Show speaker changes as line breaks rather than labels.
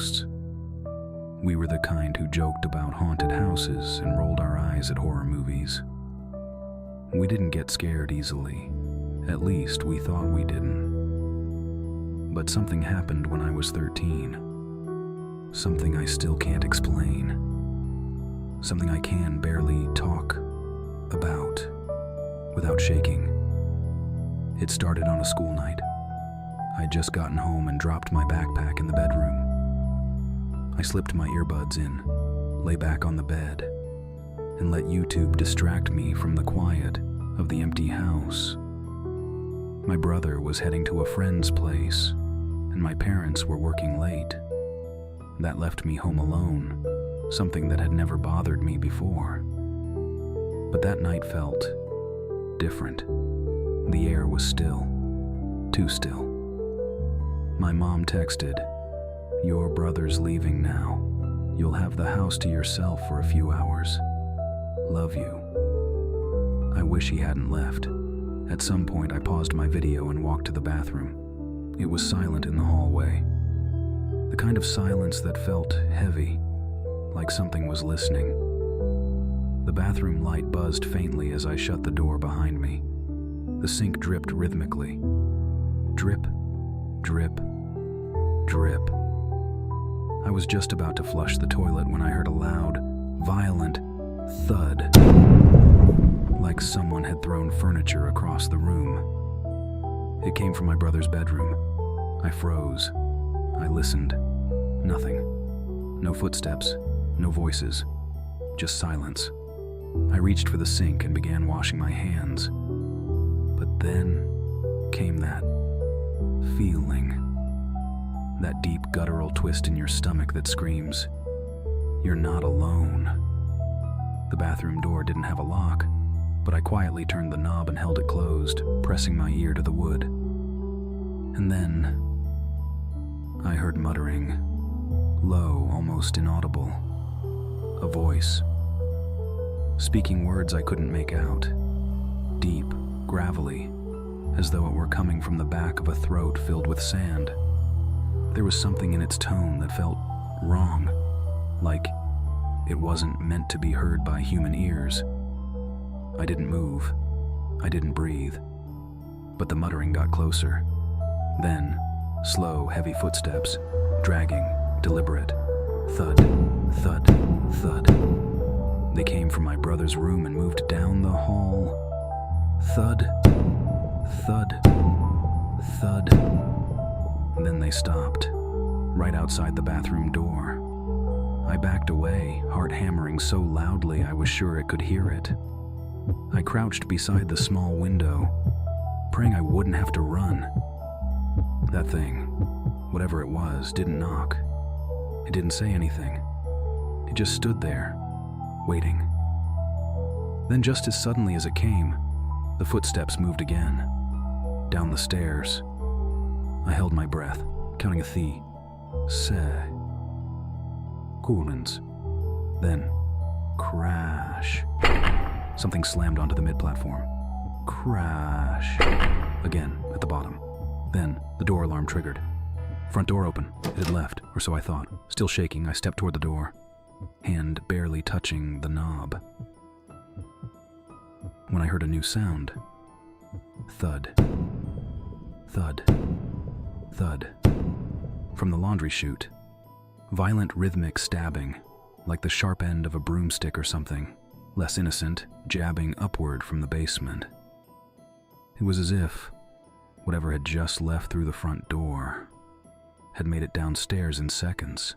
ghosts. We were the kind who joked about haunted houses and rolled our eyes at horror movies. We didn't get scared easily. At least we thought we didn't. But something happened when I was 13. Something I still can't explain. Something I can barely talk about without shaking. It started on a school night. I'd just gotten home and dropped my backpack in the bedroom. I slipped my earbuds in, lay back on the bed, and let YouTube distract me from the quiet of the empty house. My brother was heading to a friend's place, and my parents were working late. That left me home alone, something that had never bothered me before. But that night felt different. The air was still, too still. My mom texted, "Your brother's leaving now. You'll have the house to yourself for a few hours. Love you." I wish he hadn't left. At some point, I paused my video and walked to the bathroom. It was silent in the hallway. The kind of silence that felt heavy, like something was listening. The bathroom light buzzed faintly as I shut the door behind me. The sink dripped rhythmically. Drip, drip, drip. I was just about to flush the toilet when I heard a loud, violent thud, like someone had thrown furniture across the room. It came from my brother's bedroom. I froze. I listened. Nothing. No footsteps, no voices, just silence. I reached for the sink and began washing my hands. But then came that feeling. That deep guttural twist in your stomach that screams, "You're not alone." The bathroom door didn't have a lock, but I quietly turned the knob and held it closed, pressing my ear to the wood. And then I heard muttering, low, almost inaudible. A voice, speaking words I couldn't make out. Deep, gravelly, as though it were coming from the back of a throat filled with sand. There was something in its tone that felt wrong, like it wasn't meant to be heard by human ears. I didn't move. I didn't breathe. But the muttering got closer. Then, slow, heavy footsteps, dragging, deliberate. Thud, thud, thud. They came from my brother's room and moved down the hall. Thud, thud, thud. Then they stopped, right outside the bathroom door. I backed away, heart hammering so loudly I was sure it could hear it. I crouched beside the small window, praying I wouldn't have to run. That thing, whatever it was, didn't knock. It didn't say anything. It just stood there, waiting. Then just as suddenly as it came, the footsteps moved again, down the stairs. I held my breath, counting a thee, se, coolmans. Then, crash. Something slammed onto the mid-platform. Crash. Again, at the bottom. Then, the door alarm triggered. Front door open. It had left, or so I thought. Still shaking, I stepped toward the door, hand barely touching the knob. When I heard a new sound. Thud. Thud. Thud. From the laundry chute. Violent rhythmic stabbing, like the sharp end of a broomstick or something, less innocent, jabbing upward from the basement. It was as if whatever had just left through the front door had made it downstairs in seconds.